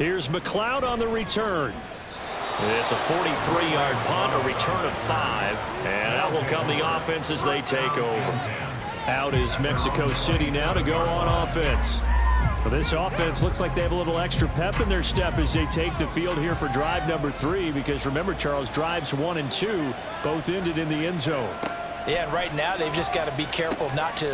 Here's McLeod on the return. It's a 43-yard punt, a return of 5, and out will come the offense as they take over. Out is Mexico City now to go on offense. Well, this offense looks like they have a little extra pep in their step as they take the field here for drive number 3, because remember, Charles, drives 1 and 2 both ended in the end zone. Yeah, and right now they've just got to be careful not to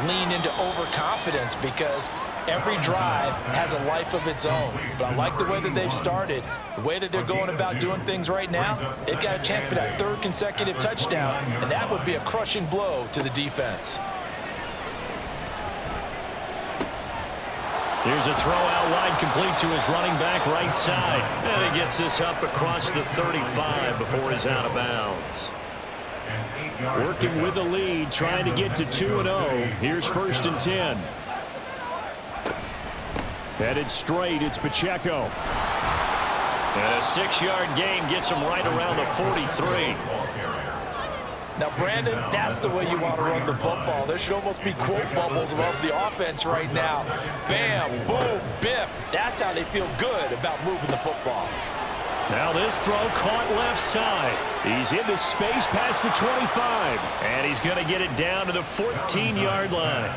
lean into overconfidence, because every drive has a life of its own. But I like the way that they've started, the way that they're going about doing things right now. They've got a chance for that 3rd consecutive touchdown, and that would be a crushing blow to the defense. Here's a throw out wide, complete to his running back right side. And he gets this up across the 35 before he's out of bounds. Working with the lead, trying to get to 2-0. Here's 1st and 10. Headed straight, it's Pacheco. And a 6-yard gain gets him right around the 43. Now, Brandon, that's the way you want to run the football. There should almost be quote bubbles above the offense right now. Bam, boom, biff. That's how they feel good about moving the football. Now this throw caught left side. He's into space past the 25. And he's going to get it down to the 14-yard line.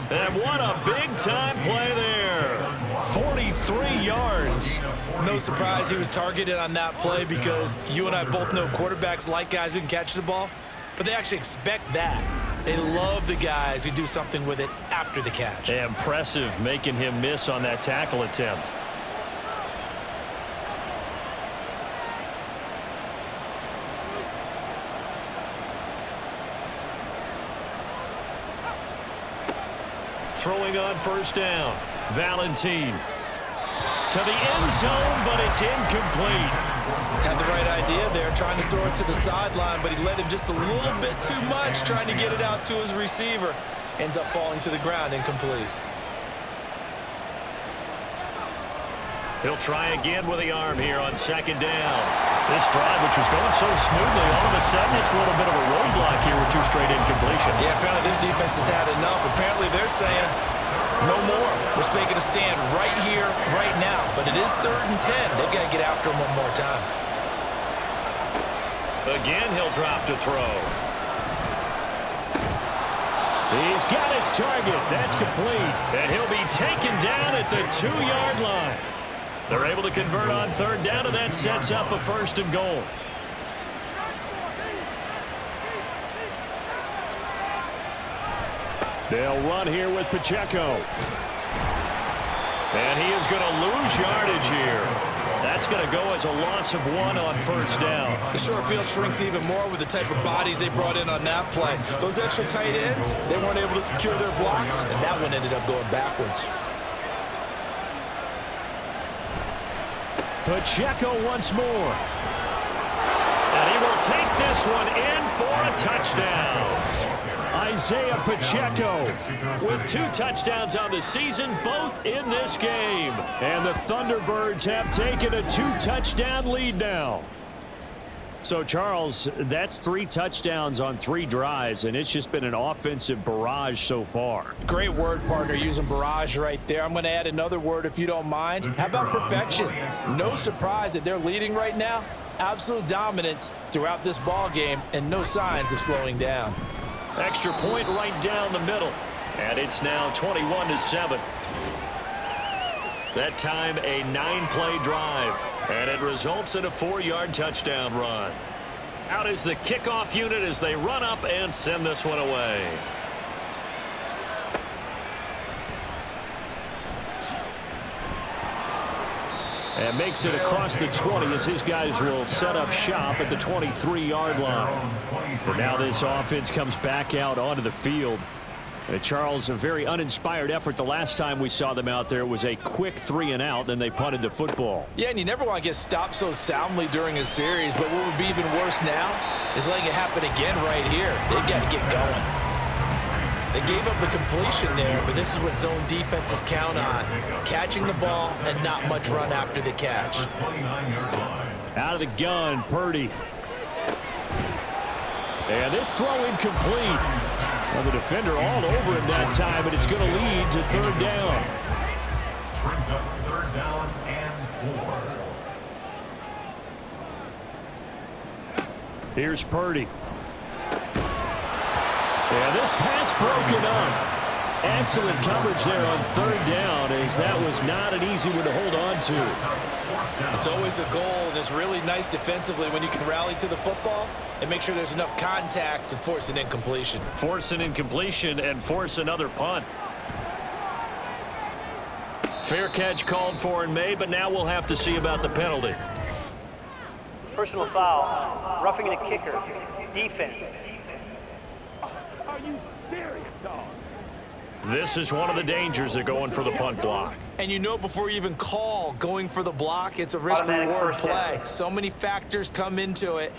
And what a big-time play there. 43 yards. No surprise he was targeted on that play, because you and I both know quarterbacks like guys who can catch the ball, but they actually expect that. They love the guys who do something with it after the catch. Impressive, making him miss on that tackle attempt. Throwing on 1st down. Valentine to the end zone, but it's incomplete. Had the right idea there, trying to throw it to the sideline, but he let him just a little bit too much, trying to get it out to his receiver. Ends up falling to the ground, incomplete. He'll try again with the arm here on 2nd down. This drive, which was going so smoothly, all of a sudden it's a little bit of a roadblock here with 2 straight incompletions. Yeah, apparently this defense has had enough. Apparently they're saying, no more. We're making a stand right here, right now. But it is 3rd and 10. They've got to get after him one more time. Again, he'll drop to throw. He's got his target. That's complete. And he'll be taken down at the 2-yard line. They're able to convert on 3rd down, and that sets up a 1st and goal. They'll run here with Pacheco. And he is going to lose yardage here. That's going to go as a loss of 1 on 1st down. The short field shrinks even more with the type of bodies they brought in on that play. Those extra tight ends, they weren't able to secure their blocks, and that one ended up going backwards. Pacheco once more. And he will take this one in for a touchdown. Isaiah Pacheco with 2 touchdowns on the season, both in this game. And the Thunderbirds have taken a 2-touchdown lead now. So, Charles, that's 3 touchdowns on 3 drives, and it's just been an offensive barrage so far. Great word, partner, using barrage right there. I'm going to add another word if you don't mind. How about perfection? No surprise that they're leading right now. Absolute dominance throughout this ball game, and no signs of slowing down. Extra point right down the middle. And it's now 21-7. That time a 9-play drive. And it results in a 4-yard touchdown run. Out is the kickoff unit as they run up and send this one away. And makes it across the 20 as his guys will set up shop at the 23-yard line. But now this offense comes back out onto the field. Charles, a very uninspired effort. The last time we saw them out there was a quick 3-and-out, then they punted the football. Yeah, and you never want to get stopped so soundly during a series, but what would be even worse now is letting it happen again right here. They've got to get going. They gave up the completion there, but this is what zone defenses count on. Catching the ball and not much run after the catch. Out of the gun, Purdy. And this throw incomplete. Well, the defender all over him that time, but it's going to lead to 3rd down. Brings up 3rd down and Here's Purdy. And this pass broken up. Excellent coverage there on third down, as that was not an easy one to hold on to. It's always a goal, and it's really nice defensively when you can rally to the football and make sure there's enough contact to force an incompletion. Force an incompletion and force another punt. Fair catch called for and made, but now we'll have to see about the penalty. Personal foul, roughing the kicker, defense. Are you serious, dog? This is one of the dangers of going for the punt block. And you know before you even call going for the block, it's a risk-reward play. So many factors come into it.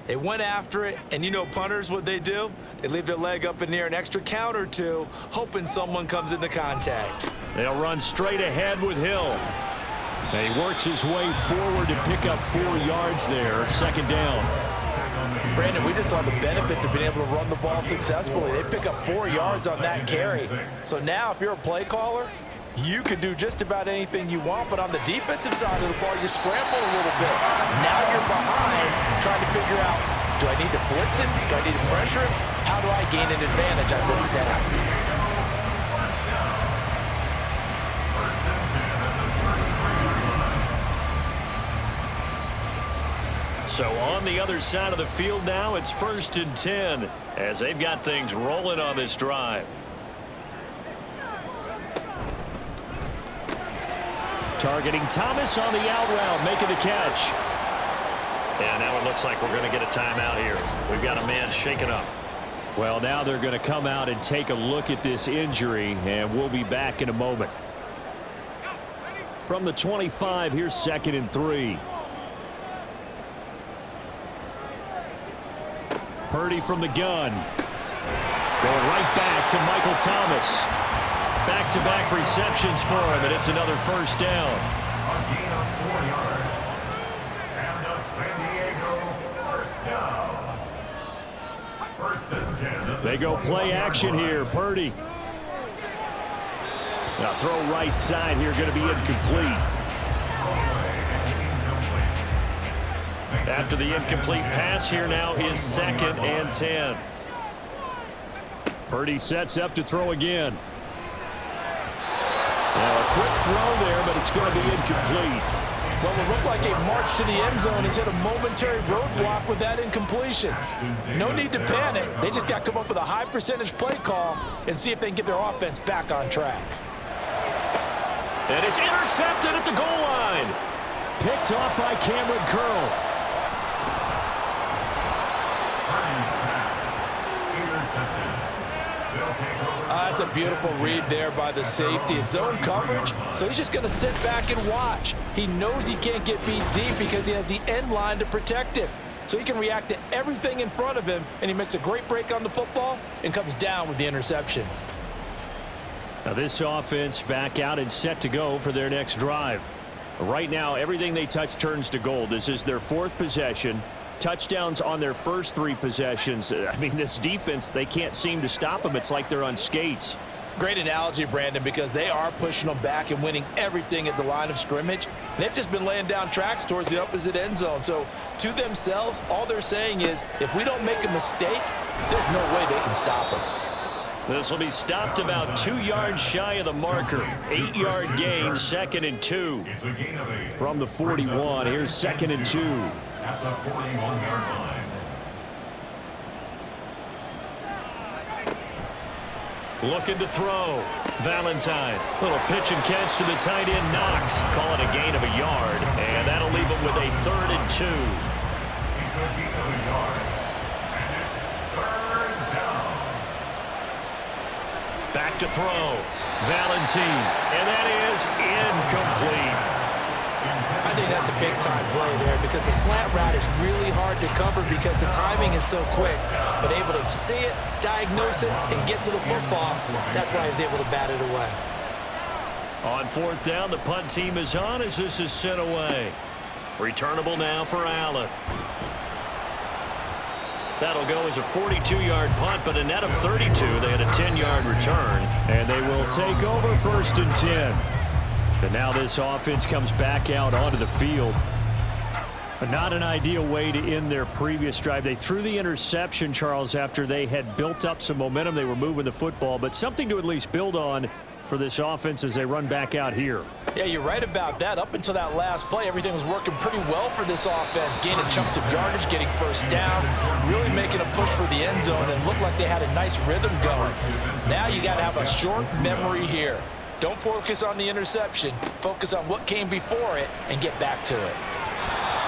They went after it, and you know punters, what they do? They leave their leg up in the air an extra count or two, hoping someone comes into contact. They'll run straight ahead with Hill. And he works his way forward to pick up 4 yards there, second down. Brandon, we just saw the benefits of being able to run the ball successfully. They pick up 4 yards on that carry. So now if you're a play caller, you can do just about anything you want, but on the defensive side of the ball, you scramble a little bit. Now you're behind trying to figure out, do I need to blitz it? Do I need to pressure it? How do I gain an advantage on this snap? So on the other side of the field now, it's 1st and 10 as they've got things rolling on this drive. Targeting Thomas on the out route, making the catch. And now it looks like we're going to get a timeout here. We've got a man shaken up. Well, now they're going to come out and take a look at this injury, and we'll be back in a moment. From the 25, here's 2nd and 3. Purdy from the gun. Going right back to Michael Thomas. Back-to-back receptions for him, and it's another first down. A gain of 4 yards. And the San Diego first down. 1st and 10. They go play action here. Purdy. Now throw right side here, going to be incomplete. After the incomplete pass, here now is 2nd and 10. Purdy sets up to throw again. Now a quick throw there, but it's going to be incomplete. Well, it looked like a march to the end zone has hit a momentary roadblock with that incompletion. No need to panic. They just got to come up with a high percentage play call and see if they can get their offense back on track. And it's intercepted at the goal line. Picked off by Cameron Curl. That's a beautiful read there by the safety. It's zone coverage, so he's just going to sit back and watch. He knows he can't get beat deep because he has the end line to protect him. So he can react to everything in front of him, and he makes a great break on the football and comes down with the interception. Now this offense back out and set to go for their next drive. Right now, everything they touch turns to gold. This is their 4th possession. Touchdowns on their first 3 possessions. I mean, this defense, they can't seem to stop them. It's like they're on skates. Great analogy, Brandon, because they are pushing them back and winning everything at the line of scrimmage. And they've just been laying down tracks towards the opposite end zone. So to themselves, all they're saying is, if we don't make a mistake, there's no way they can stop us. This will be stopped about 2 yards shy of the marker. 8-yard gain, 2nd and 2. From the 41, here's 2nd and 2. At the 41-yard line. Looking to throw. Valentine. Little pitch and catch to the tight end, Knox. Call it a gain of a yard, and that'll leave him with a 3rd and 2. He's a gain of a yard. And it's 3rd down. Back to throw. Valentine. And that is incomplete. I think that's a big-time play there because the slant route is really hard to cover because the timing is so quick. But able to see it, diagnose it, and get to the football, that's why he was able to bat it away. On 4th down, the punt team is on as this is sent away. Returnable now for Allen. That'll go as a 42-yard punt, but a net of 32. They had a 10-yard return, and they will take over 1st and 10. And now this offense comes back out onto the field. Not an ideal way to end their previous drive. They threw the interception, Charles, after they had built up some momentum. They were moving the football, but something to at least build on for this offense as they run back out here. Yeah, you're right about that. Up until that last play, everything was working pretty well for this offense, gaining chunks of yardage, getting first downs, really making a push for the end zone, and looked like they had a nice rhythm going. Now you got to have a short memory here. Don't focus on the interception. Focus on what came before it and get back to it.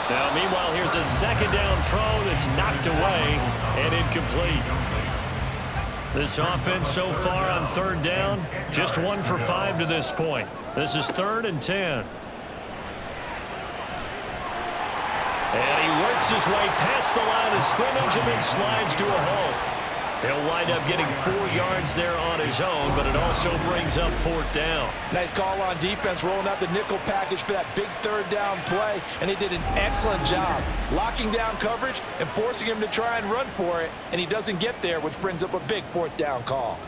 Now, meanwhile, here's a second down throw that's knocked away and incomplete. This offense so far on third down, just 1 for 5 to this point. This is 3rd and 10. And he works his way past the line of scrimmage and then slides to a halt. He'll wind up getting 4 yards there on his own, but it also brings up 4th down. Nice call on defense, rolling out the nickel package for that big 3rd down play, and they did an excellent job locking down coverage and forcing him to try and run for it, and he doesn't get there, which brings up a big 4th down call.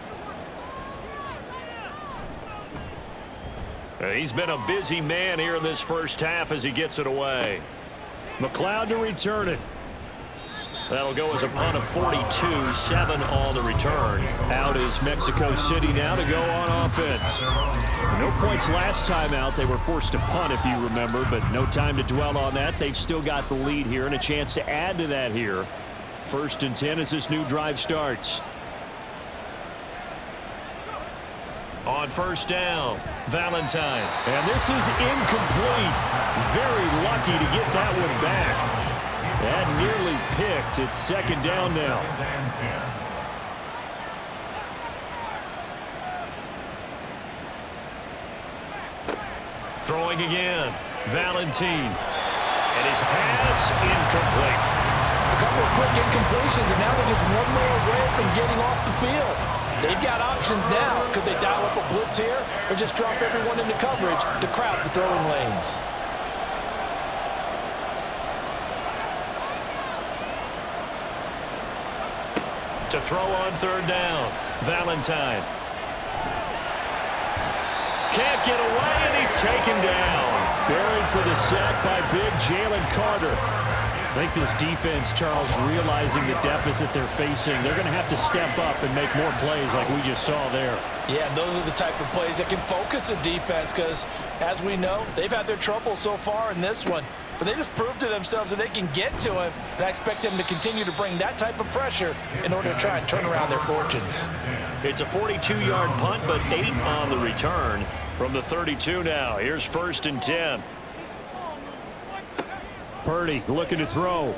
He's been a busy man here in this first half as he gets it away. McLeod to return it. That'll go as a punt of 42, 7 on the return. Out is Mexico City now to go on offense. No points last time out. They were forced to punt, if you remember, but no time to dwell on that. They've still got the lead here and a chance to add to that here. 1st and 10 as this new drive starts. On 1st down, Valentine. And this is incomplete. Very lucky to get that one back. That nearly picked. It's 2nd down now. Throwing again. Valentine. And his pass incomplete. A couple of quick incompletions, and now they're just one more away from getting off the field. They've got options now. Could they dial up a blitz here or just drop everyone into coverage to crowd the throwing lanes? To throw on 3rd down, Valentine. Can't get away, and he's taken down. Buried for the sack by big Jalen Carter. I think this defense, Charles, realizing the deficit they're facing, they're going to have to step up and make more plays like we just saw there. Yeah, those are the type of plays that can focus a defense because, as we know, they've had their trouble so far in this one. But they just proved to themselves that they can get to him, and I expect them to continue to bring that type of pressure in order to try and turn around their fortunes. It's a 42-yard punt, but 8 on the return from the 32 now. Here's 1st and 10. Purdy looking to throw.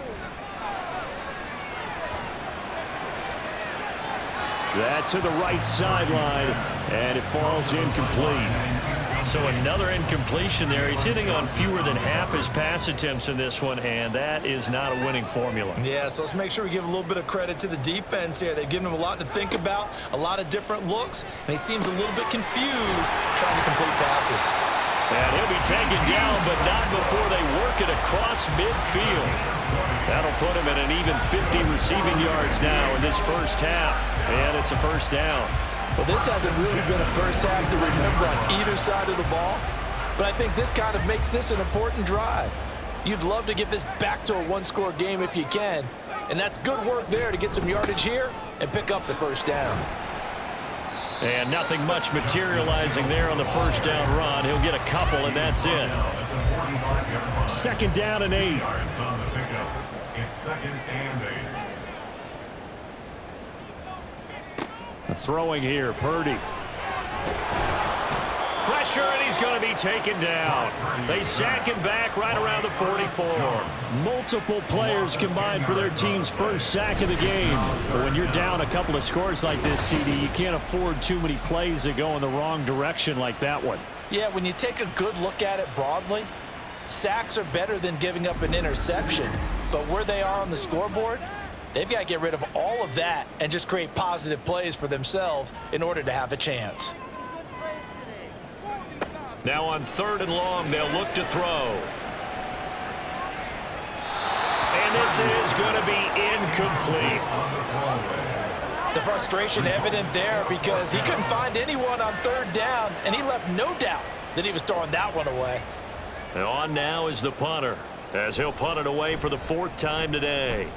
That's to the right sideline, and it falls incomplete. So another incompletion there. He's hitting on fewer than half his pass attempts in this one, and that is not a winning formula. Yeah, so let's make sure we give a little bit of credit to the defense here. They've given him a lot to think about, a lot of different looks, and he seems a little bit confused trying to complete passes. And he'll be taken down, but not before they work it across midfield. That'll put him at an even 50 receiving yards now in this first half, and it's a 1st down. Well, this hasn't really been a first half to remember on either side of the ball, but I think this kind of makes this an important drive. You'd love to get this back to a 1-score game if you can, and that's good work there to get some yardage here and pick up the 1st down. And nothing much materializing there on the 1st down run. He'll get a couple, and that's it. 2nd down and 8. It's 2nd and 8. Throwing here, Purdy. Pressure, and he's going to be taken down. They sack him back right around the 44. Multiple players combined for their team's first sack of the game. But when you're down a couple of scores like this, CD, you can't afford too many plays that go in the wrong direction like that one. Yeah, when you take a good look at it broadly, sacks are better than giving up an interception. But where they are on the scoreboard, they've got to get rid of all of that and just create positive plays for themselves in order to have a chance. Now on 3rd and long, they'll look to throw. And this is going to be incomplete. The frustration evident there because he couldn't find anyone on 3rd down, and he left no doubt that he was throwing that one away. And on now is the punter. as he'll punt it away for the 4th time today.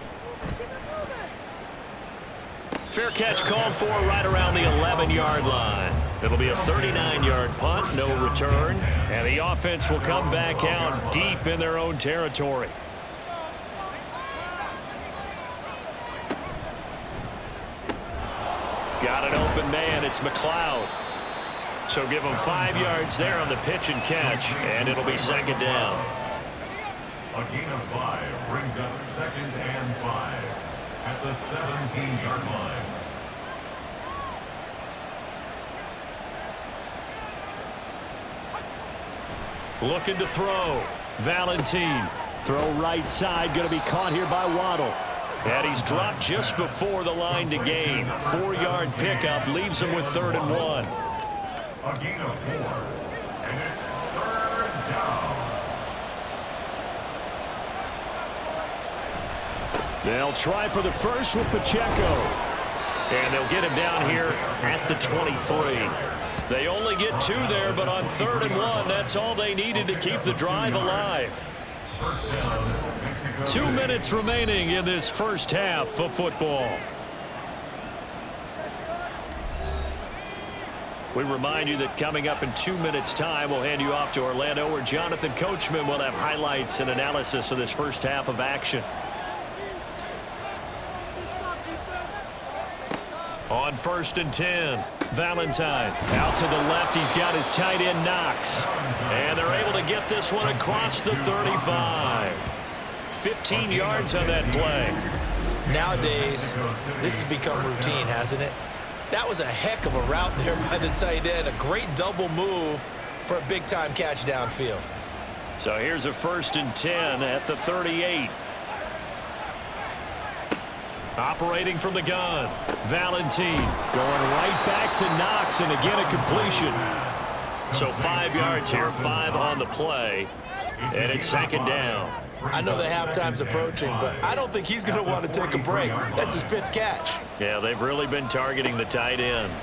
Fair catch called for right around the 11-yard line. It'll be a 39-yard punt, no return, and the offense will come back out deep in their own territory. Got an open man. It's McLeod. So give him 5 yards there on the pitch and catch, and it'll be 2nd down. A gain of 5 brings up 2nd and 5 at the 17-yard line. Looking to throw. Valentine. Throw right side. Going to be caught here by Waddle. And he's dropped just before the line to gain. 4-yard pickup leaves him with 3rd and 1. A gain of 4. And it's 3rd down. They'll try for the first with Pacheco. And they'll get him down here at the 23. They only get 2 there, but on 3rd and 1, that's all they needed to keep the drive alive. 2 minutes remaining in this first half of football. We remind you that coming up in 2 minutes' time, we'll hand you off to Orlando, where Jonathan Coachman will have highlights and analysis of this first half of action. On 1st and 10, Valentine out to the left. He's got his tight end Knox. And they're able to get this one across the 35. 15 yards on that play. Nowadays, this has become routine, hasn't it? That was a heck of a route there by the tight end. A great double move for a big-time catch downfield. So here's a 1st and 10 at the 38. Operating from the gun. Valentine going right back to Knox, and again a completion. So 5 yards here, 5 on the play, and it's 2nd down. I know the halftime's approaching, but I don't think he's going to want to take a break. That's his 5th catch. Yeah, they've really been targeting the tight end.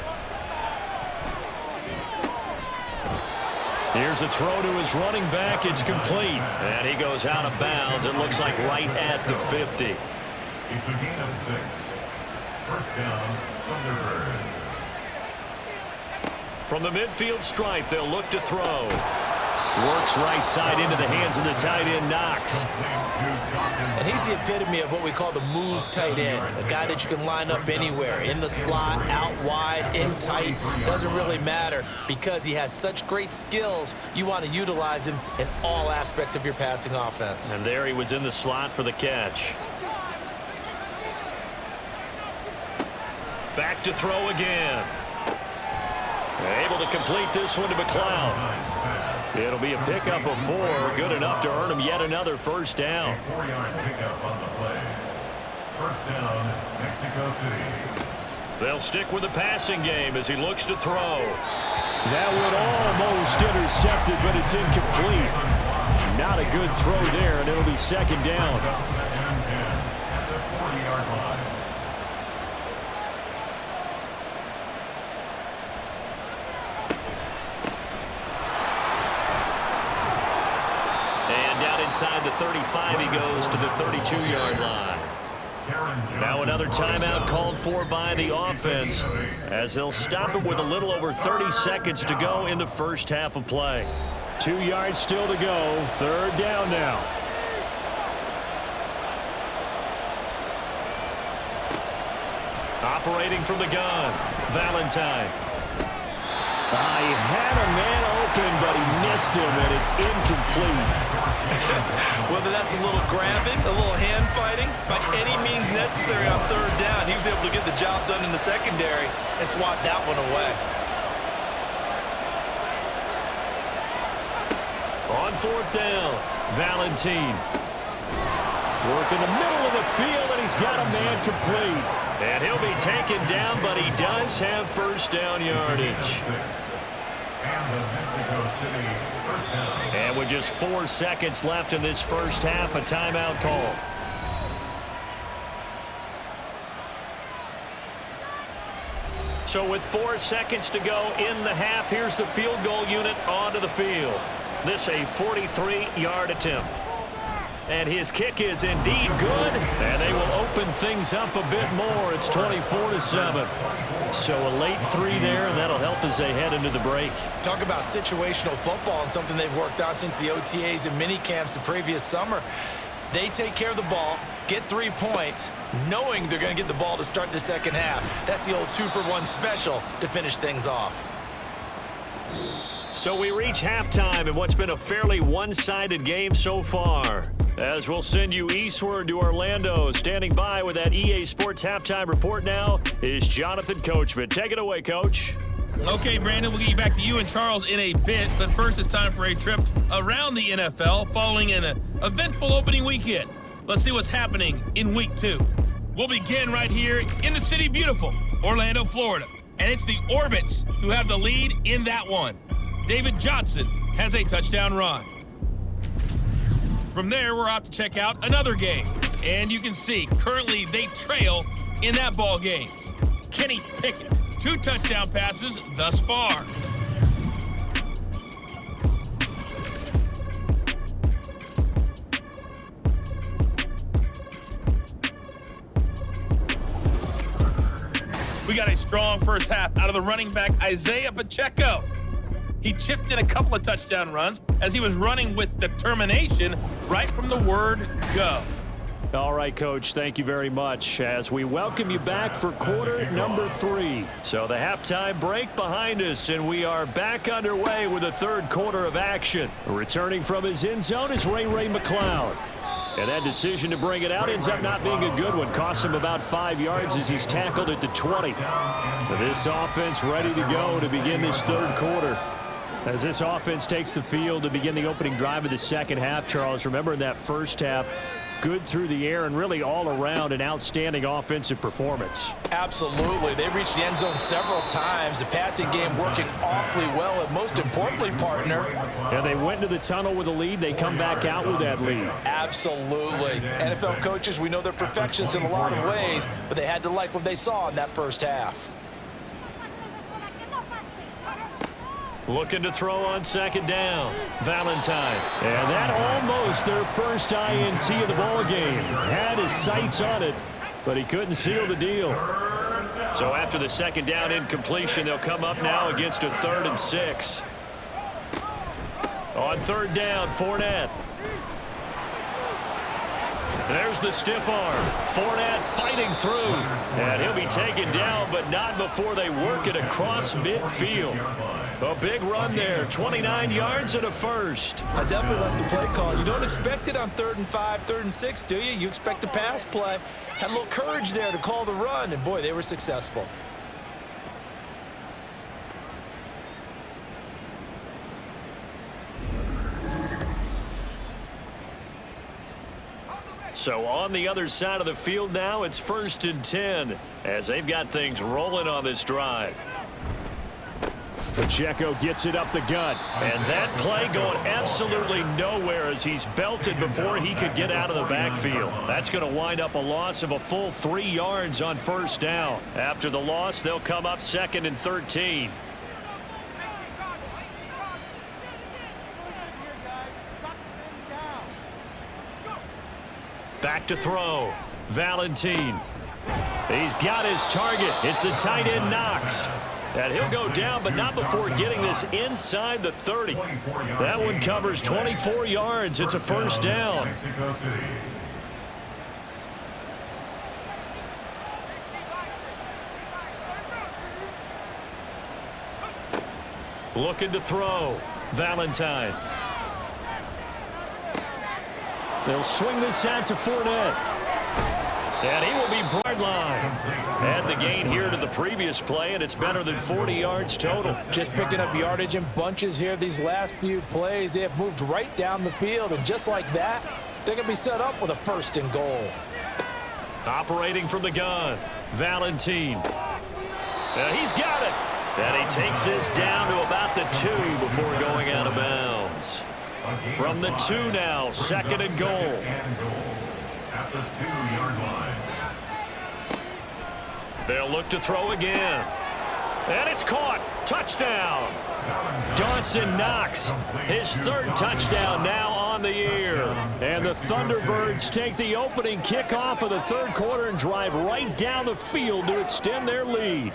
Here's a throw to his running back. It's complete, and he goes out of bounds. It looks like right at the 50. It's a gain of 6. 1st down, Thunderbirds. From the midfield stripe, they'll look to throw. Works right side into the hands of the tight end, Knox. And he's the epitome of what we call the move tight end. A guy that you can line up anywhere, in the slot, out wide, in tight. Doesn't really matter because he has such great skills. You want to utilize him in all aspects of your passing offense. And there he was in the slot for the catch. Back to throw again. Able to complete this one to McLeod. It'll be a pickup of 4, good enough to earn him yet another 1st down. 4-yard pickup on the play. 1st down, Mexico City. They'll stick with the passing game as he looks to throw. That one almost intercepted, but it's incomplete. Not a good throw there, and it'll be 2nd down. 2nd and 10 at the 40-yard line. Inside the 35, he goes to the 32-yard line. Now another timeout called for by the offense, as they'll stop it with a little over 30 seconds to go in the first half of play. 2 yards still to go. 3rd down now. Operating from the gun, Valentine. He had a man open, but he missed him, and it's incomplete. Whether that's a little grabbing, a little hand fighting, by any means necessary on 3rd down, he was able to get the job done in the secondary and swat that one away. On 4th down, Valentine. Work in the middle of the field, and he's got a man complete. And he'll be taken down, but he does have 1st down yardage. And the Mexico City 1st down. And with just 4 seconds left in this first half, a timeout call. So with 4 seconds to go in the half, here's the field goal unit onto the field. This a 43-yard attempt. And his kick is indeed good, and they will open things up a bit more. It's 24-7. So a late 3 there, and that'll help as they head into the break. Talk about situational football and something they've worked on since the OTAs and mini camps the previous summer. They take care of the ball, get 3 points, knowing they're going to get the ball to start the second half. That's the old 2-for-1 special to finish things off. So we reach halftime in what's been a fairly one-sided game so far. As we'll send you eastward to Orlando. Standing by with that EA Sports halftime report now is Jonathan Coachman. Take it away, Coach. Okay, Brandon, we'll get you back to you and Charles in a bit, but first it's time for a trip around the NFL following an eventful opening weekend. Let's see what's happening in Week 2. We'll begin right here in the city beautiful, Orlando, Florida. And it's the Orbits who have the lead in that one. David Johnson has a touchdown run. From there, we're off to check out another game. And you can see, currently they trail in that ball game. Kenny Pickett, 2 touchdown passes thus far. We got a strong first half out of the running back, Isaiah Pacheco. He chipped in a couple of touchdown runs as he was running with determination right from the word go. All right, Coach, thank you very much as we welcome you back for quarter number 3. So the halftime break behind us, and we are back underway with the third quarter of action. Returning from his end zone is Ray McLeod. And that decision to bring it out ends up not being a good one. Cost him about 5 yards as he's tackled at the 20. This offense ready to go to begin this third quarter. As this offense takes the field to begin the opening drive of the second half, Charles, remember in that first half, good through the air and really all around an outstanding offensive performance. Absolutely. They reached the end zone several times. The passing game working awfully well, and most importantly, partner. Yeah, they went to the tunnel with a lead. They come back out with that lead. Absolutely. NFL coaches, we know they're perfectionists in a lot of ways, but they had to like what they saw in that first half. Looking to throw on second down. Valentine. And that almost their first INT of the ball game. Had his sights on it, but he couldn't seal the deal. So after the second down incompletion, they'll come up now against a 3rd and 6. On third down, Fournette. There's the stiff arm. Fournette fighting through. And he'll be taken down, but not before they work it across midfield. A big run there, 29 yards and a first. I definitely like the play call. You don't expect it on 3rd and 5, 3rd and 6, do you? You expect a pass play. Had a little courage there to call the run, and boy, they were successful. So on the other side of the field now, it's 1st and 10 as they've got things rolling on this drive. Pacheco gets it up the gut, and that play going absolutely nowhere as he's belted before he could get out of the backfield. That's going to wind up a loss of a full 3 yards on first down. After the loss, they'll come up 2nd and 13. Back to throw. Valentine. He's got his target. It's the tight end Knox. And he'll go down, but not before getting this inside the 30. That one covers 24 yards. It's a first down. Looking to throw. Valentine. They'll swing this out to Fournette. And he will be broadline. Add the gain here to the previous play, and it's better than 40 yards total. Just picking up yardage in bunches here these last few plays. They have moved right down the field, and just like that, they're going to be set up with a 1st and goal. Operating from the gun, Valentine. He's got it. And he takes this down to about the 2 before going out of bounds. From the 2 now, 2nd and goal. At the 2-yard line. They'll look to throw again. And it's caught. Touchdown. Dawson Knox, his third touchdown now on the year. And the Thunderbirds take the opening kickoff of the third quarter and drive right down the field to extend their lead.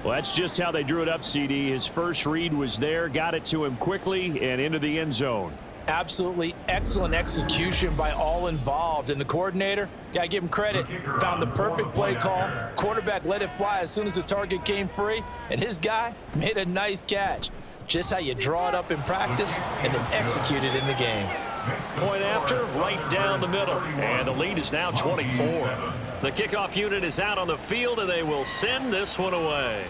Well, that's just how they drew it up, CD. His first read was there, got it to him quickly and into the end zone. Absolutely excellent execution by all involved. And the coordinator, got to give him credit, found the perfect play call. Quarterback let it fly as soon as the target came free. And his guy made a nice catch. Just how you draw it up in practice and then execute it in the game. Point after, right down the middle. And the lead is now 24. The kickoff unit is out on the field, and they will send this one away.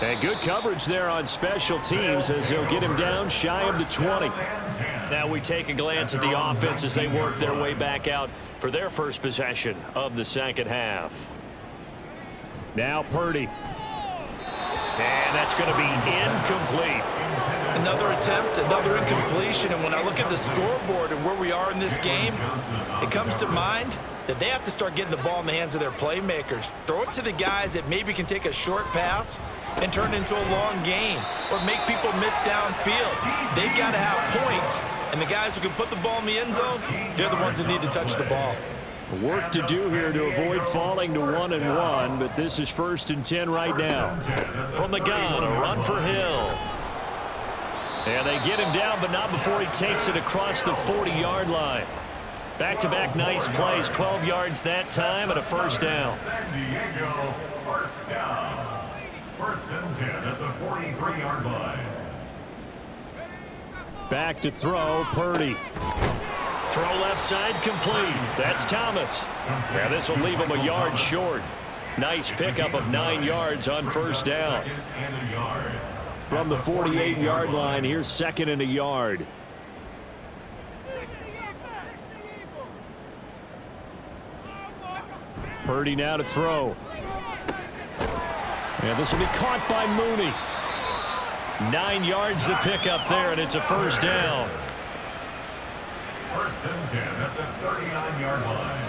And good coverage there on special teams as they'll get him down shy of the 20. Now we take a glance at the offense as they work their way back out for their first possession of the second half. Now Purdy. And that's going to be incomplete. Another attempt, another incompletion, and when I look at the scoreboard and where we are in this game, it comes to mind that they have to start getting the ball in the hands of their playmakers. Throw it to the guys that maybe can take a short pass and turn it into a long gain or make people miss downfield. They've got to have points, and the guys who can put the ball in the end zone, they're the ones that need to touch the ball. Work to do here to avoid falling to 1-1, but this is 1st and 10 right now. From the gun, a run for Hill. And they get him down, but not before he takes it across the 40-yard line. Back-to-back nice plays, 12 yards that time and a first down. San Diego, first down. 1st and 10 at the 43-yard line. Back to throw, Purdy. Throw left side complete. That's Thomas. Now this will leave him a yard short. Nice pickup of 9 yards on first down. From the 48-yard line, here's 2nd and a yard. Purdy now to throw. And this will be caught by Mooney. 9 yards to pick up there, and it's a first down. 1st and 10 at the 39-yard line.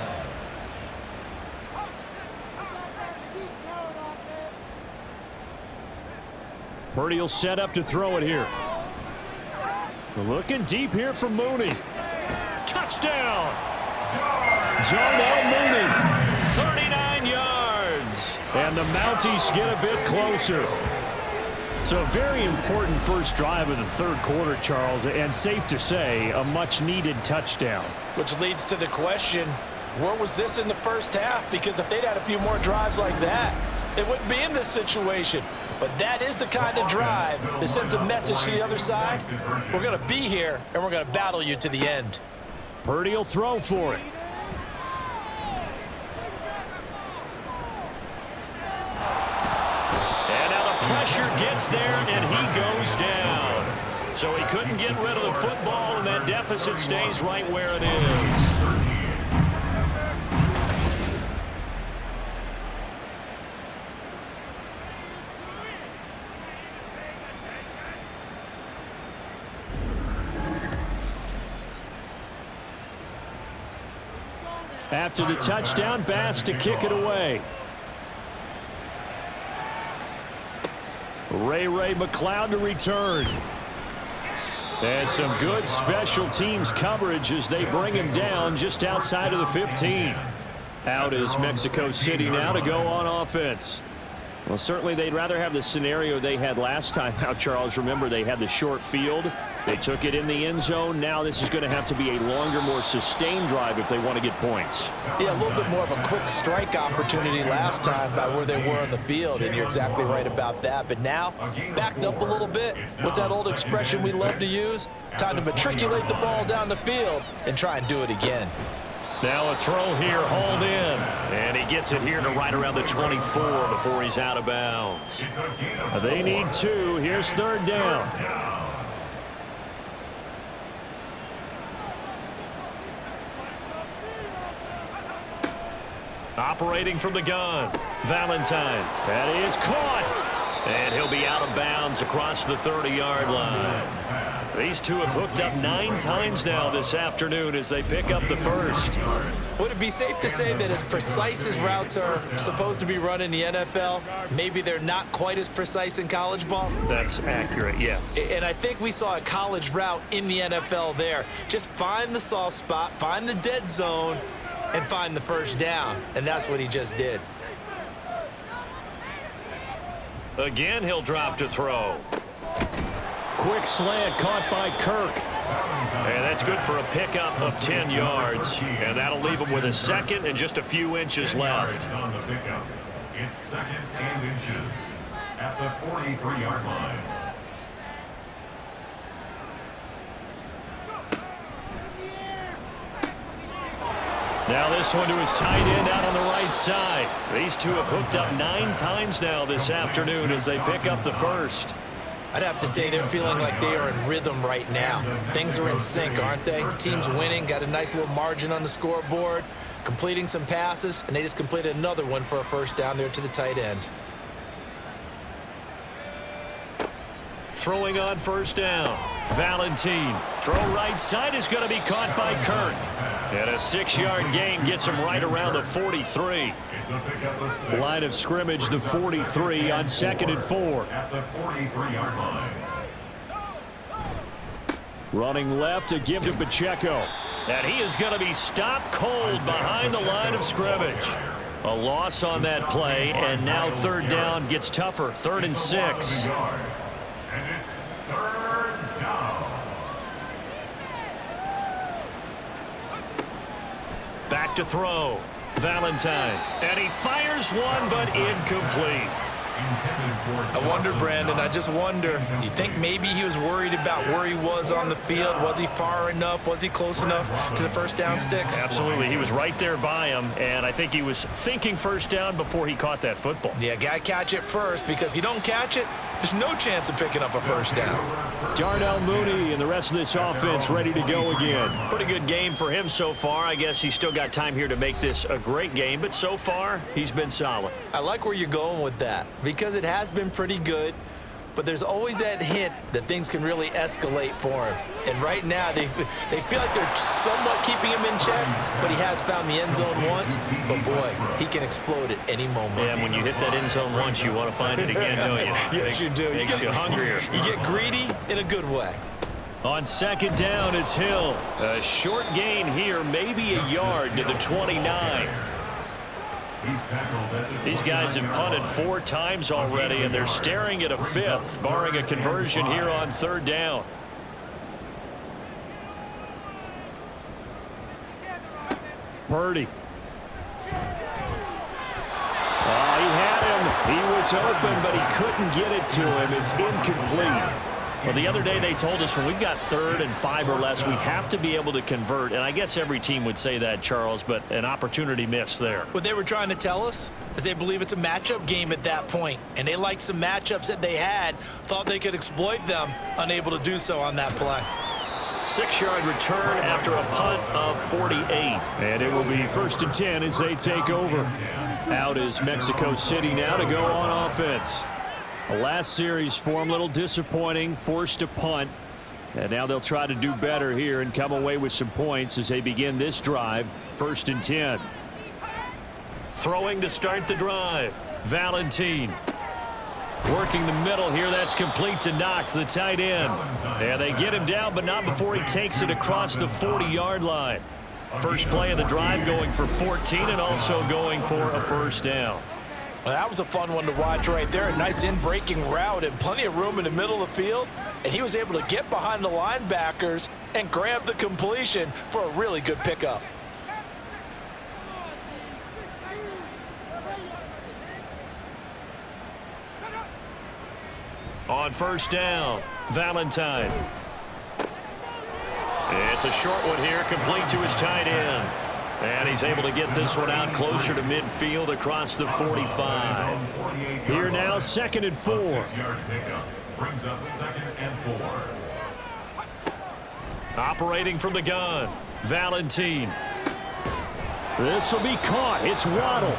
Purdy will set up to throw it here. Looking deep here from Mooney. Touchdown! Darnell Mooney, 39 yards. And the Mounties get a bit closer. So a very important first drive of the third quarter, Charles, and safe to say, a much-needed touchdown. Which leads to the question, where was this in the first half? Because if they'd had a few more drives like that, they wouldn't be in this situation. But that is the kind of drive that sends a message to the other side. We're going to be here, and we're going to battle you to the end. Purdy will throw for it. And now the pressure gets there, and he goes down. So he couldn't get rid of the football, and that deficit stays right where it is. After the touchdown, Bass to kick it away. Ray McLeod to return. And some good special teams coverage as they bring him down just outside of the 15. Out is Mexico City now to go on offense. Well, certainly they'd rather have the scenario they had last time out, Charles. Remember, they had the short field. They took it in the end zone. Now this is going to have to be a longer, more sustained drive if they want to get points. Yeah, a little bit more of a quick strike opportunity last time by where they were on the field, and you're exactly right about that. But now, backed up a little bit. What's that old expression we love to use? Time to matriculate the ball down the field and try and do it again. Now a throw here, hauled in. And he gets it here to right around the 24 before he's out of bounds. They need 2. Here's 3rd down. Operating from the gun, Valentine. That is caught. And he'll be out of bounds across the 30-yard line. These two have hooked up 9 times now this afternoon as they pick up the first. Would it be safe to say that as precise as routes are supposed to be run in the NFL, maybe they're not quite as precise in college ball? That's accurate, yeah. And I think we saw a college route in the NFL there. Just find the soft spot, find the dead zone, and find the first down. And that's what he just did. Again, he'll drop to throw. Quick slant caught by Kirk. And that's good for a pickup of 10 yards. And that'll leave him with a second and just a few inches left. On the pickup. It's second and inches at the 43-yard line. Now this one to his tight end out on the right side. These two have hooked up 9 times now this afternoon as they pick up the first. I'd have to say they're feeling like they are in rhythm right now. Things are in sync, aren't they? Team's winning, got a nice little margin on the scoreboard, completing some passes, and they just completed another one for a first down there to the tight end. Throwing on first down. Valentine. Throw right side is going to be caught by Kirk. And a 6-yard gain gets him right around the 43. Line of scrimmage, the 43 on 2nd and 4. At the 43-yard line. Running left to give to Pacheco. And he is going to be stopped cold behind the line of scrimmage. A loss on that play, and now third down gets tougher. 3rd and 6. And it's third down. Back to throw. Valentine. And he fires one, but incomplete. I wonder, Brandon, I just wonder, you think maybe he was worried about where he was on the field? Was he far enough? Was he close enough to the first down sticks? Absolutely. He was right there by him, and I think he was thinking first down before he caught that football. Yeah, got to catch it first, because if you don't catch it, there's no chance of picking up a first down. Darnell Mooney and the rest of this offense ready to go again. Pretty good game for him so far. I guess he's still got time here to make this a great game, but so far, he's been solid. I like where you're going with that, because it has been pretty good, but there's always that hint that things can really escalate for him. And right now, they feel like they're somewhat keeping him in check, but he has found the end zone once. But, boy, he can explode at any moment. Yeah, and when you hit that end zone once, you want to find it again, don't you? Yes, you do. Makes you hungrier. You get greedy in a good way. On 2nd down, it's Hill. A short gain here, maybe a yard to the 29. These guys have punted 4 times already, and they're staring at a 5th, barring a conversion here on 3rd down. Purdy. Oh, he had him. He was open, but he couldn't get it to him. It's incomplete. Well, the other day they told us when we've got 3rd and 5 or less, we have to be able to convert. And I guess every team would say that, Charles, but an opportunity missed there. What they were trying to tell us is they believe it's a matchup game at that point. And they liked some matchups that they had, thought they could exploit them, unable to do so on that play. 6-yard return after a punt of 48. And it will be 1st and 10 as they take over. Out is Mexico City now to go on offense. The last series for them, a little disappointing, forced a punt. And now they'll try to do better here and come away with some points as they begin this drive. 1st and 10. Throwing to start the drive. Valentine. Working the middle here. That's complete to Knox, the tight end. And they get him down, but not before he takes it across the 40-yard line. First play of the drive going for 14 and also going for a first down. Well, that was a fun one to watch right there. A nice in-breaking route and plenty of room in the middle of the field. And he was able to get behind the linebackers and grab the completion for a really good pickup. On first down, Valentine. It's a short one here, complete to his tight end. And he's able to get this one out closer to midfield across the 45. Here now, 2nd and 4. 6-yard pickup brings up 2nd and 4. Operating from the gun, Valentine. This will be caught. It's Waddle.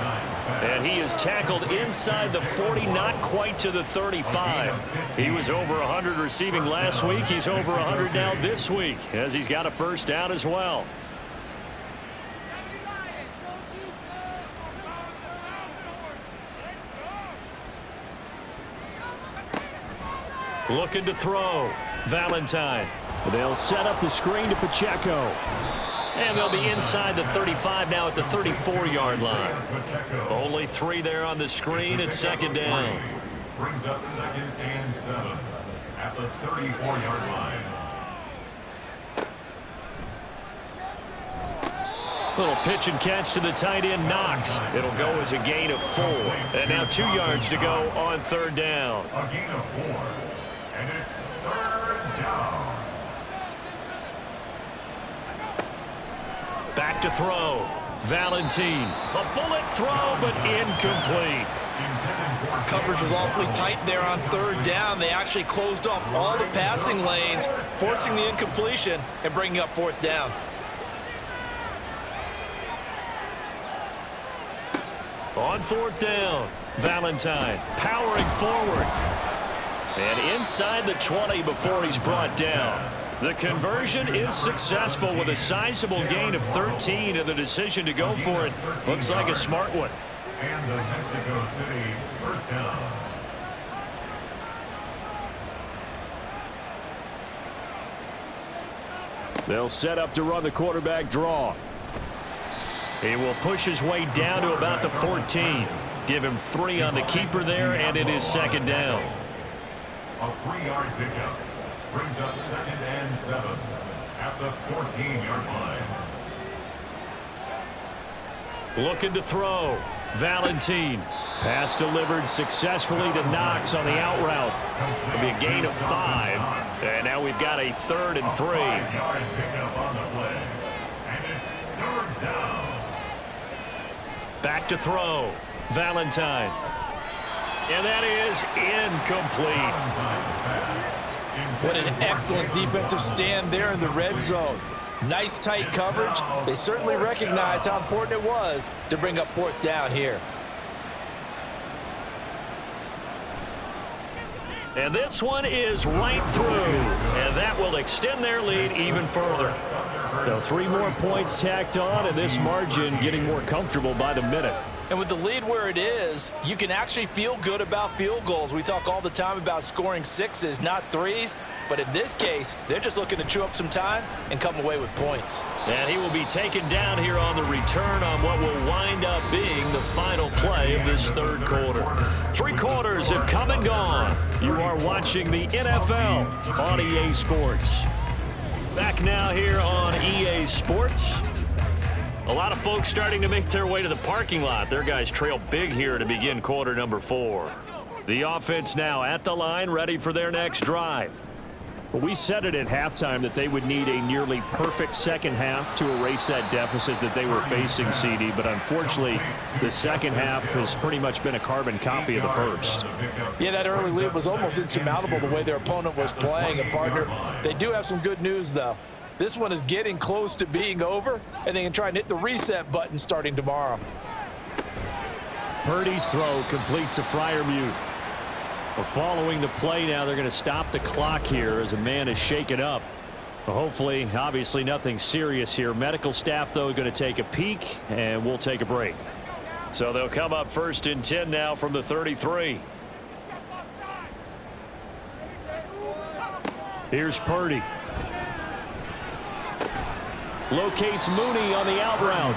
And he is tackled inside the 40, not quite to the 35. He was over 100 receiving last week. He's over 100 now this week as he's got a first down as well. Looking to throw. Valentine. They'll set up the screen to Pacheco. And they'll be inside the 35 now at the 34-yard line. Only 3 there on the screen at second down. Brings up 2nd and 7 at the 34-yard line. Little pitch and catch to the tight end, Knox. It'll go as a gain of 4. And now 2 yards to go on third down. A gain of 4. And it's 3rd down. Back to throw. Valentine. A bullet throw, but incomplete. Coverage was awfully tight there on third down. They actually closed off all the passing lanes, forcing the incompletion and bringing up 4th down. On 4th down, Valentine powering forward. And inside the 20 before he's brought down. The conversion is successful with a sizable gain of 13, and the decision to go for it looks like a smart one. And the Mexico City 1st down. They'll set up to run the quarterback draw. He will push his way down to about the 14. Give him 3 on the keeper there, and it is second down. A 3-yard pickup brings up 2nd and 7 at the 14-yard line. Looking to throw. Valentine. Pass delivered successfully to Knox on the out route. It'll be a gain of 5. And now we've got a 3rd and 3. 5-yard pickup on the play. And it's 3rd down. Back to throw. Valentine. And that is incomplete. What an excellent defensive stand there in the red zone. Nice tight coverage. They certainly recognized how important it was to bring up 4th down here. And this one is right through. And that will extend their lead even further. So 3 more points tacked on, and this margin getting more comfortable by the minute. And with the lead where it is, you can actually feel good about field goals. We talk all the time about scoring 6s, not 3s. But in this case, they're just looking to chew up some time and come away with points. And he will be taken down here on the return on what will wind up being the final play of this 3rd quarter. 3 quarters have come and gone. You are watching the NFL on EA Sports. Back now here on EA Sports. A lot of folks starting to make their way to the parking lot. Their guys trail big here to begin quarter number 4. The offense now at the line, ready for their next drive. Well, we said it at halftime that they would need a nearly perfect second half to erase that deficit that they were facing, CD. But unfortunately, the second half has pretty much been a carbon copy of the first. Yeah, that early lead was almost insurmountable the way their opponent was playing. And, partner, they do have some good news, though. This one is getting close to being over, and they can try and hit the reset button starting tomorrow. Purdy's throw complete to Freiermuth. Well, following the play now, they're going to stop the clock here as a man is shaken up. Well, hopefully, obviously nothing serious here. Medical staff, though, going to take a peek, and we'll take a break. So they'll come up 1st and 10 now from the 33. Here's Purdy. Locates Mooney on the out route.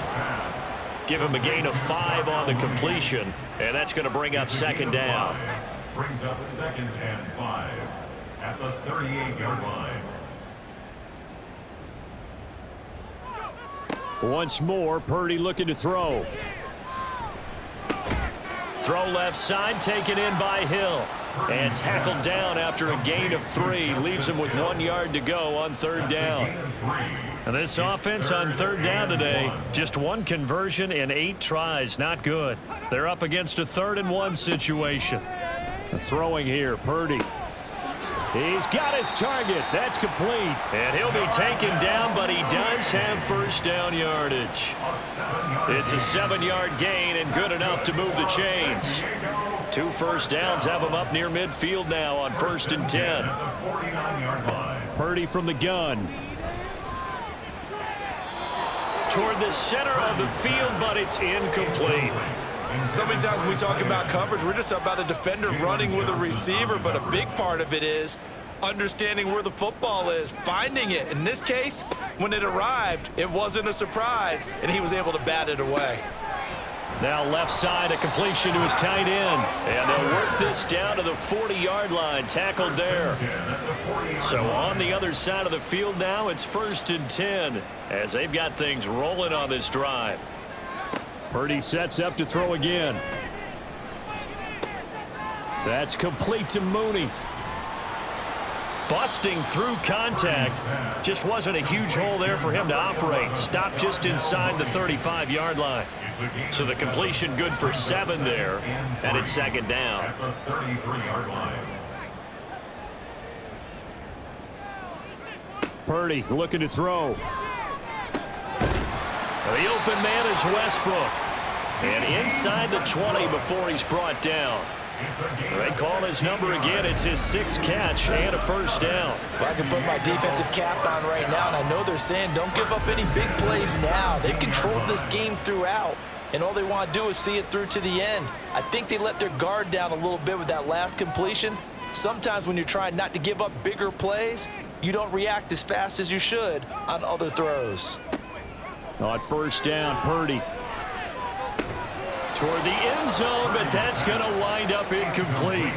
Give him a gain of 5 on the completion, and that's going to bring up 2nd down. Brings up 2nd and 5 at the 38-yard line. Once more, Purdy looking to throw. Throw left side, taken in by Hill. And tackled down after a gain of 3. Leaves him with 1 yard to go on 3rd down. And this offense on 3rd down today, just 1 conversion in 8 tries. Not good. They're up against a 3rd and 1 situation. Throwing here, Purdy. He's got his target. That's complete. And he'll be taken down, but he does have 1st down yardage. It's a 7-yard gain and good enough to move the chains. 2 first downs have him up near midfield now on 1st and 10. Purdy from the gun. Toward the center of the field, but it's incomplete. So many times when we talk about coverage, we're just about a defender running with a receiver, but a big part of it is understanding where the football is, finding it. In this case, when it arrived, it wasn't a surprise, and he was able to bat it away. Now left side, a completion to his tight end. And they'll work this down to the 40-yard line, tackled there. So on the other side of the field now, it's 1st and 10 as they've got things rolling on this drive. Purdy sets up to throw again. That's complete to Mooney. Busting through contact. Just wasn't a huge hole there for him to operate. Stopped just inside the 35-yard line. So the completion good for 7 there, and it's 2nd down. Purdy looking to throw. The open man is Westbrook. And inside the 20 before he's brought down. They call his number again. It's his 6th catch and a 1st down. Well, I can put my defensive cap on right now, and I know they're saying don't give up any big plays now. They've controlled this game throughout, and all they want to do is see it through to the end. I think they let their guard down a little bit with that last completion. Sometimes when you're trying not to give up bigger plays, you don't react as fast as you should on other throws. On 1st down, Purdy. Toward the end zone, but that's going to wind up incomplete.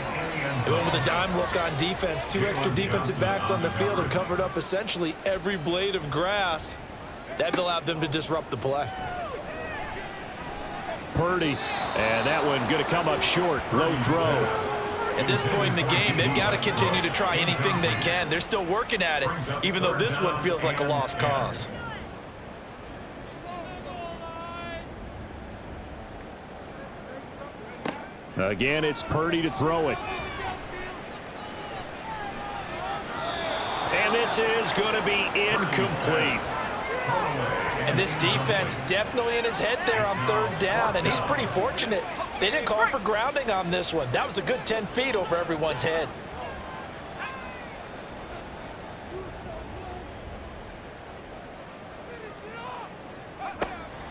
They went with a dime look on defense. 2 extra defensive backs on the field and covered up essentially every blade of grass. That allowed them to disrupt the play. Purdy, and that one going to come up short. Low throw. At this point in the game, they've got to continue to try anything they can. They're still working at it, even though this one feels like a lost cause. Again, it's Purdy to throw it. And this is going to be incomplete. And this defense definitely in his head there on 3rd down, and he's pretty fortunate. They didn't call for grounding on this one. That was a good 10 feet over everyone's head.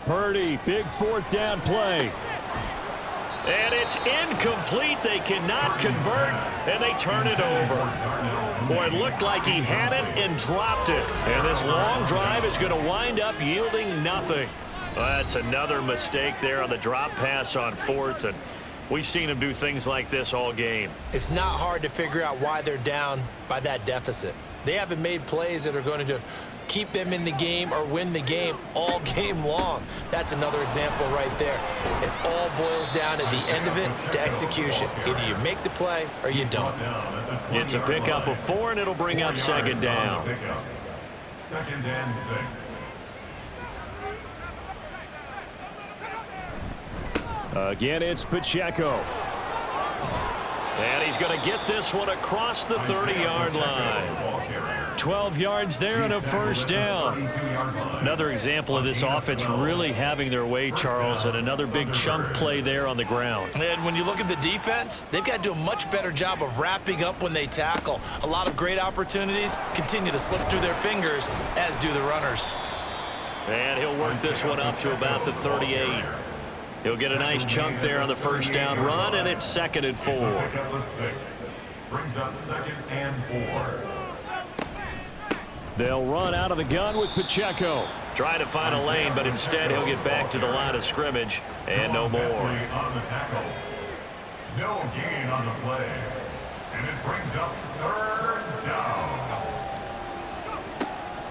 Purdy, big 4th down play. And it's incomplete. They cannot convert, and they turn it over. Boy, it looked like he had it and dropped it. And this long drive is going to wind up yielding nothing. That's another mistake there on the drop pass on 4th, and we've seen him do things like this all game. It's not hard to figure out why they're down by that deficit. They haven't made plays that are going to keep them in the game or win the game all game long. That's another example right there. It all boils down at the end of it to execution. Either you make the play or you don't. It's a pickup of 4, and it'll bring up 2nd down. 2nd and 6. Again, it's Pacheco. And he's going to get this one across the 30-yard line. 12 yards there and a 1st down. Another example of this offense really having their way, Charles, and another big chunk play there on the ground. And when you look at the defense, they've got to do a much better job of wrapping up when they tackle. A lot of great opportunities continue to slip through their fingers, as do the runners. And he'll work this one up to about the 38. He'll get a nice chunk there on the 1st down run, and it's 2nd and 4. Brings up 2nd and 4. They'll run out of the gun with Pacheco. Try to find a lane, but instead he'll get back to the line of scrimmage, and no more. On the tackle. No gain on the play. And it brings up 3rd down.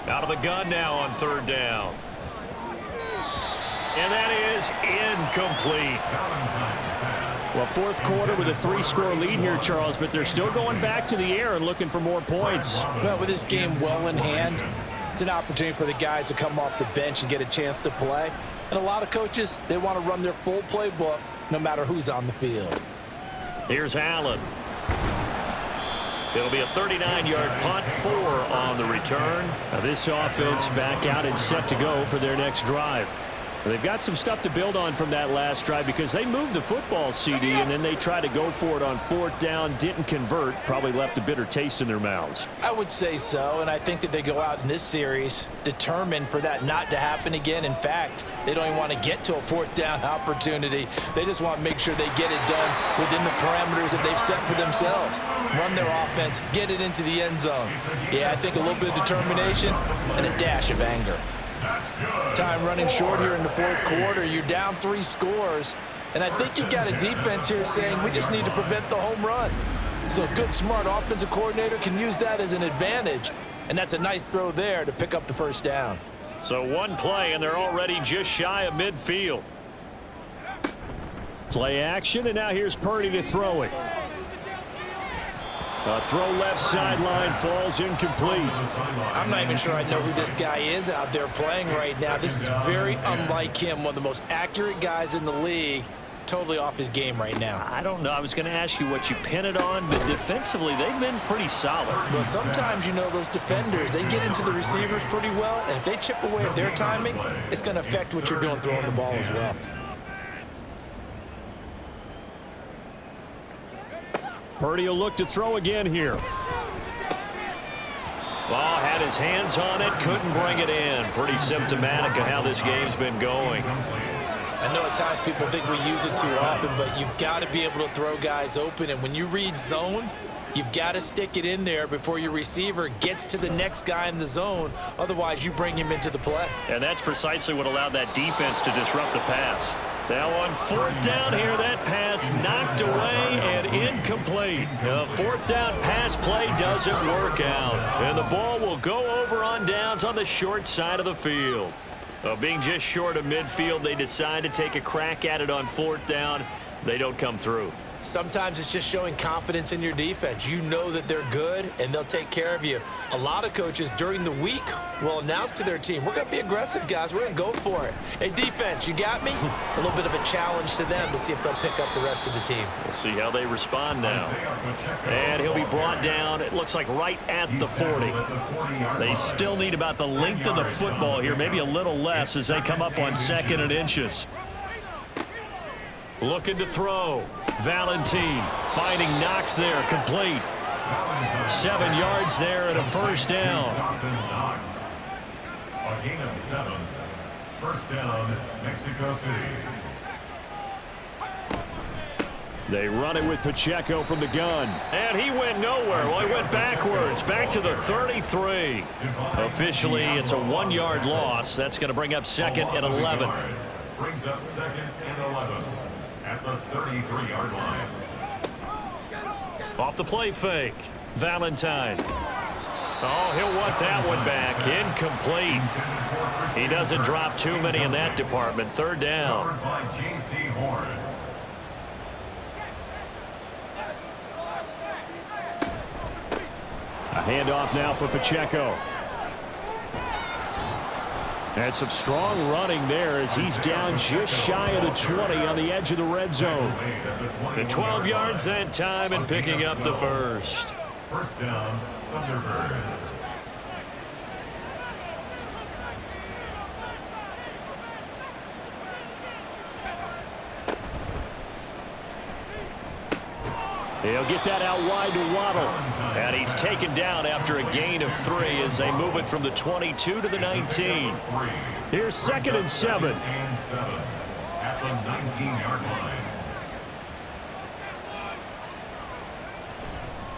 Out of the gun now on 3rd down. And that is incomplete. Well, 4th quarter with a 3-score lead here, Charles, but they're still going back to the air and looking for more points. Well, with this game well in hand, it's an opportunity for the guys to come off the bench and get a chance to play. And a lot of coaches, they want to run their full playbook no matter who's on the field. Here's Allen. It'll be a 39-yard punt, 4 on the return. Now this offense back out and set to go for their next drive. They've got some stuff to build on from that last drive because they moved the football, CD, and then they tried to go for it on 4th down, didn't convert, probably left a bitter taste in their mouths. I would say so, and I think that they go out in this series determined for that not to happen again. In fact, they don't even want to get to a 4th down opportunity. They just want to make sure they get it done within the parameters that they've set for themselves. Run their offense, get it into the end zone. Yeah, I think a little bit of determination and a dash of anger. Time running short here in the 4th quarter. You're down 3 scores. And I think you've got a defense here saying we just need to prevent the home run. So a good, smart offensive coordinator can use that as an advantage. And that's a nice throw there to pick up the 1st down. So one play, and they're already just shy of midfield. Play action, and now here's Purdy to throw it. A throw left sideline falls incomplete. I'm not even sure I know who this guy is out there playing right now. This is very unlike him, one of the most accurate guys in the league. Totally off his game right now. I don't know. I was going to ask you what you pin it on, but defensively, they've been pretty solid. Well, sometimes, you know, those defenders, they get into the receivers pretty well, and if they chip away at their timing, it's going to affect what you're doing throwing the ball as well. Purdy will look to throw again here. Ball had his hands on it, couldn't bring it in. Pretty symptomatic of how this game's been going. I know at times people think we use it too often, but you've got to be able to throw guys open. And when you read zone, you've got to stick it in there before your receiver gets to the next guy in the zone. Otherwise, you bring him into the play. And that's precisely what allowed that defense to disrupt the pass. Now on 4th down here, that pass knocked away and incomplete. The 4th down pass play doesn't work out. And the ball will go over on downs on the short side of the field. Being just short of midfield, they decide to take a crack at it on 4th down. They don't come through. Sometimes it's just showing confidence in your defense. You know that they're good, and they'll take care of you. A lot of coaches during the week will announce to their team, we're going to be aggressive, guys. We're going to go for it. Hey, defense, you got me? A little bit of a challenge to them to see if they'll pick up the rest of the team. We'll see how they respond now. And he'll be brought down, it looks like right at the 40. They still need about the length of the football here, maybe a little less as they come up on 2nd and inches. Looking to throw. Valentine finding Knox there, complete. 7 yards there and a 1st down. A gain of 7. 1st down, Mexico City. They run it with Pacheco from the gun. And he went nowhere. Well, he went backwards, back to the 33. Officially, it's a 1-yard loss. That's going to bring up 2nd and 11. Brings up 2nd and 11. At the 33-yard line. Off the play fake. Valentine. Oh, he'll want that one back. Incomplete. He doesn't drop too many in that department. 3rd down. Covered by J.C. Horn. A handoff now for Pacheco. And some strong running there as he's down just shy of the 20 on the edge of the red zone. The 12 yards that time and picking up the 1st. 1st down, Thunderbirds. He'll get that out wide to Waddle. And he's taken down after a gain of 3 as they move it from the 22 to the 19. Here's 2nd and 7. At the 19-yard line.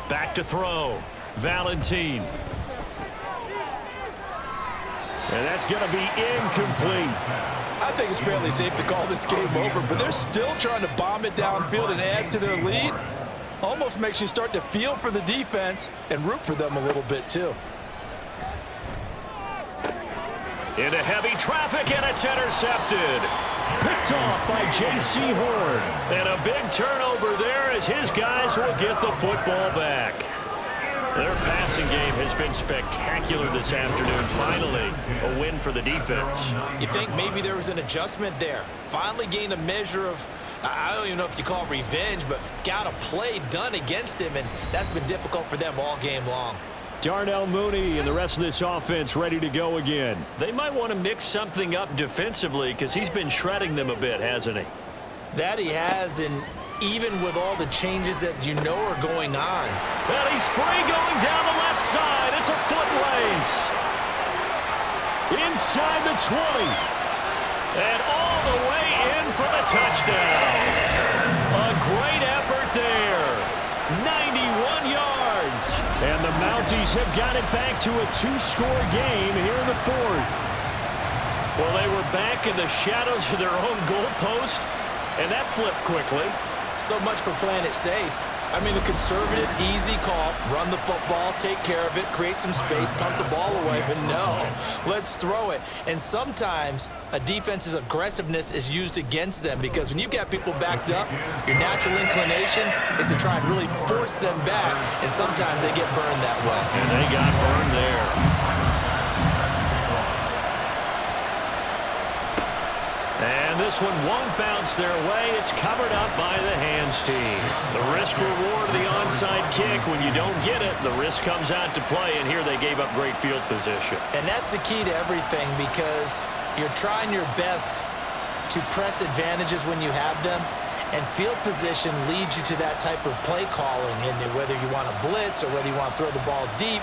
Back to throw. Valentine. And that's going to be incomplete. I think it's fairly safe to call this game over, but they're still trying to bomb it downfield and add to their lead. Almost makes you start to feel for the defense and root for them a little bit, too. Into heavy traffic, and it's intercepted. Picked off by J.C. Horn. And a big turnover there as his guys will get the football back. Their passing game has been spectacular this afternoon. Finally, a win for the defense. You think maybe there was an adjustment there. Finally gained a measure of, I don't even know if you call it revenge, but got a play done against him, and that's been difficult for them all game long. Darnell Mooney and the rest of this offense ready to go again. They might want to mix something up defensively because he's been shredding them a bit, hasn't he? That he has, and even with all the changes that you know are going on. Well, he's free going down the left side. It's a foot race. Inside the 20. And all the way in for the touchdown. A great effort there. 91 yards. And the Mounties have got it back to a 2-score game here in the 4th. Well, they were back in the shadows of their own goalpost, and that flipped quickly. So much for playing it safe. I mean, the conservative, easy call, run the football, take care of it, create some space, pump the ball away. But no, let's throw it. And sometimes a defense's aggressiveness is used against them because when you've got people backed up, your natural inclination is to try and really force them back, and sometimes they get burned that way. And they got burned there. And this one won't bounce their way. It's covered up by the hands team. The risk reward of the onside kick. When you don't get it, the risk comes out to play, and here they gave up great field position. And that's the key to everything because you're trying your best to press advantages when you have them, and field position leads you to that type of play calling, and whether you want to blitz or whether you want to throw the ball deep,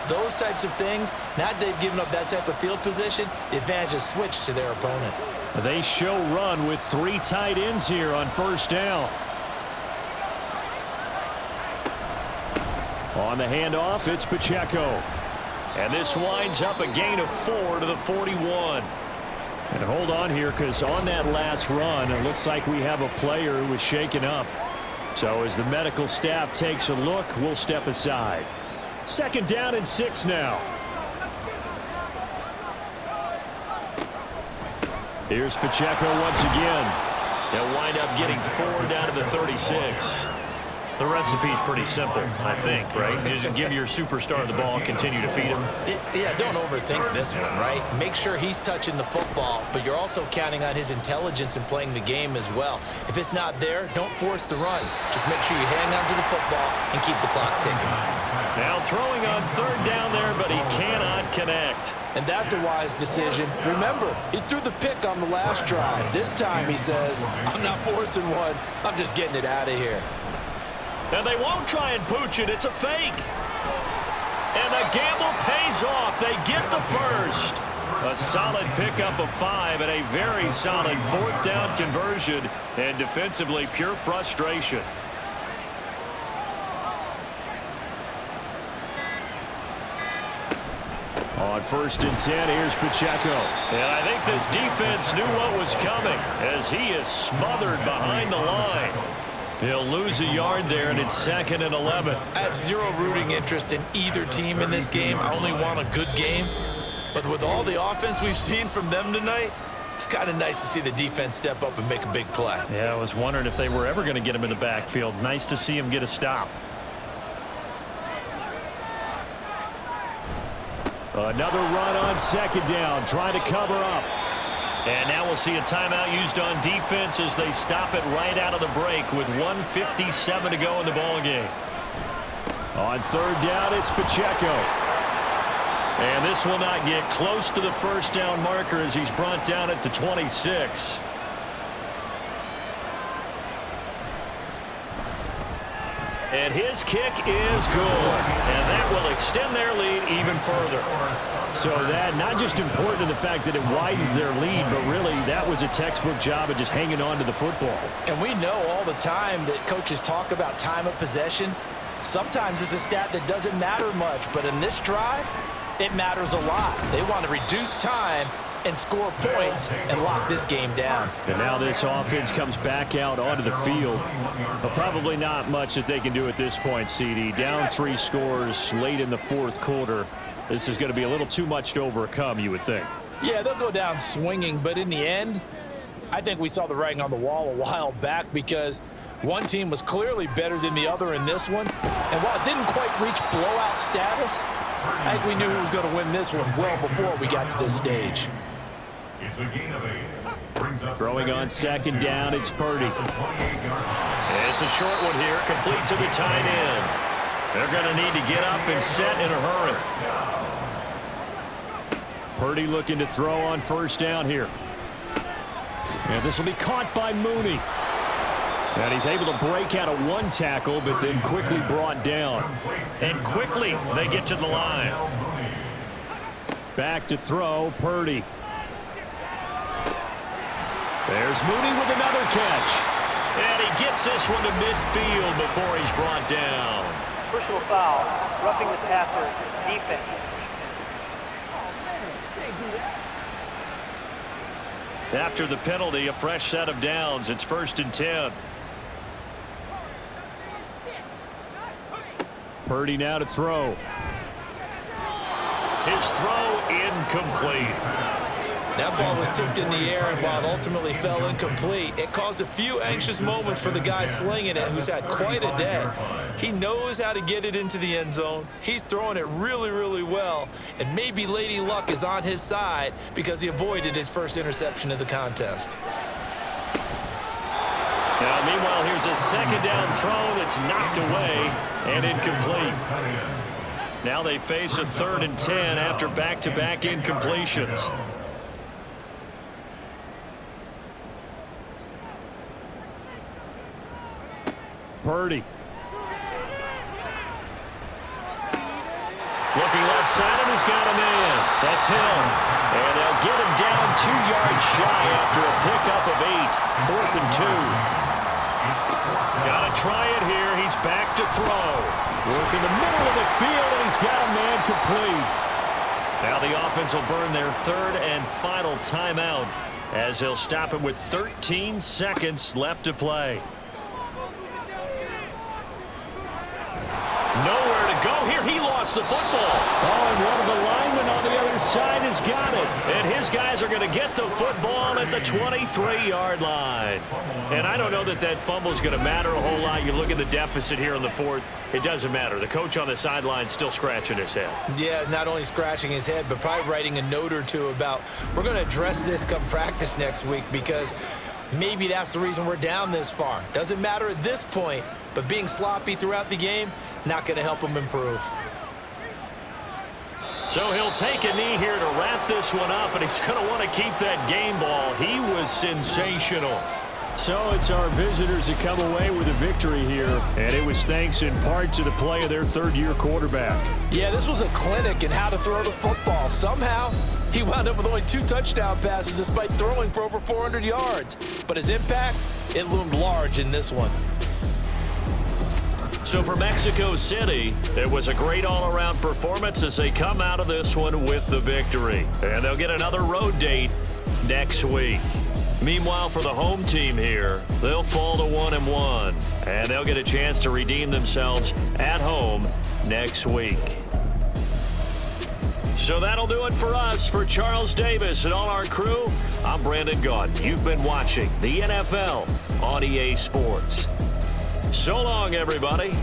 those types of things, now that they've given up that type of field position, the advantage is switched to their opponent. They show run with 3 tight ends here on first down. On the handoff, it's Pacheco. And this winds up a gain of 4 to the 41. And hold on here, because on that last run, it looks like we have a player who was shaken up. So as the medical staff takes a look, we'll step aside. 2nd down and 6 now. Here's Pacheco once again. They'll wind up getting 4 down to the 36. The recipe's pretty simple, I think, right? Just give your superstar the ball and continue to feed him. Yeah, don't overthink this one, right? Make sure he's touching the football, but you're also counting on his intelligence in playing the game as well. If it's not there, don't force the run. Just make sure you hang on to the football and keep the clock ticking. Now throwing on 3rd down there, but he cannot connect. And that's a wise decision. Remember, he threw the pick on the last drive. This time he says, I'm not forcing one. I'm just getting it out of here. And they won't try and pooch it. It's a fake. And the gamble pays off. They get the first. A solid pickup of 5 and a very solid 4th down conversion. And defensively, pure frustration. On 1st and 10, here's Pacheco. And I think this defense knew what was coming as he is smothered behind the line. He'll lose a yard there, and it's 2nd and 11. I have zero rooting interest in either team in this game. I only want a good game. But with all the offense we've seen from them tonight, it's kind of nice to see the defense step up and make a big play. Yeah, I was wondering if they were ever going to get him in the backfield. Nice to see him get a stop. Another run on 2nd down, trying to cover up. And now we'll see a timeout used on defense as they stop it right out of the break with 1:57 to go in the ballgame. On 3rd down, it's Pacheco. And this will not get close to the 1st down marker as he's brought down at the 26. And his kick is good. And that will extend their lead even further. So that not just important in the fact that it widens their lead, but really that was a textbook job of just hanging on to the football. And we know all the time that coaches talk about time of possession. Sometimes it's a stat that doesn't matter much, but in this drive, it matters a lot. They want to reduce time and score points and lock this game down. And now this offense comes back out onto the field. But probably not much that they can do at this point, CD. Down 3 scores late in the 4th quarter. This is going to be a little too much to overcome, you would think. Yeah, they'll go down swinging, but in the end, I think we saw the writing on the wall a while back because one team was clearly better than the other in this one. And while it didn't quite reach blowout status, I think we knew who was going to win this one well before we got to this stage. It's a gain of 8. Brings up Throwing on 2nd down, it's Purdy. It's a short one here, complete to the tight end. They're going to need to get up and set in a hurry. Purdy looking to throw on first down here. And this will be caught by Mooney. And he's able to break out of one tackle, but then quickly brought down. And quickly they get to the line. Back to throw, Purdy. There's Mooney with another catch. And he gets this one to midfield before he's brought down. Personal foul, roughing the passer, defense. After the penalty, a fresh set of downs. It's 1st and 10. Purdy now to throw. His throw incomplete. That ball was tipped in the air, and while it ultimately fell incomplete, it caused a few anxious moments for the guy slinging it, who's had quite a day. He knows how to get it into the end zone. He's throwing it really, really well, and maybe Lady Luck is on his side because he avoided his first interception of the contest. Now, meanwhile, here's a second down throw that's knocked away and incomplete. Now they face a 3rd and 10 after back-to-back incompletions. Purdy. Looking left side, and he's got a man. That's him. And they'll get him down 2 yards shy after a pickup of 8. 4th and 2. Got to try it here. He's back to throw. Work in the middle of the field, and he's got a man complete. Now the offense will burn their 3rd and final timeout as they'll stop him with 13 seconds left to play. Nowhere to go here. He lost the football. Oh, and one of the linemen on the other side has got it. And his guys are going to get the football at the 23-yard line. And I don't know that that fumble is going to matter a whole lot. You look at the deficit here in the 4th. It doesn't matter. The coach on the sideline still scratching his head. Yeah, not only scratching his head, but probably writing a note or two about, we're going to address this come practice next week, because maybe that's the reason we're down this far. Doesn't matter at this point, but being sloppy throughout the game, not going to help him improve. So he'll take a knee here to wrap this one up, and he's going to want to keep that game ball. He was sensational. So it's our visitors that come away with a victory here, and it was thanks in part to the play of their 3rd-year quarterback. Yeah, this was a clinic in how to throw the football. Somehow, he wound up with only 2 touchdown passes despite throwing for over 400 yards. But his impact, it loomed large in this one. So for Mexico City, it was a great all-around performance as they come out of this one with the victory. And they'll get another road date next week. Meanwhile, for the home team here, they'll fall to 1-1, and they'll get a chance to redeem themselves at home next week. So that'll do it for us. For Charles Davis and all our crew, I'm Brandon Gaudin. You've been watching the NFL on EA Sports. So long, everybody.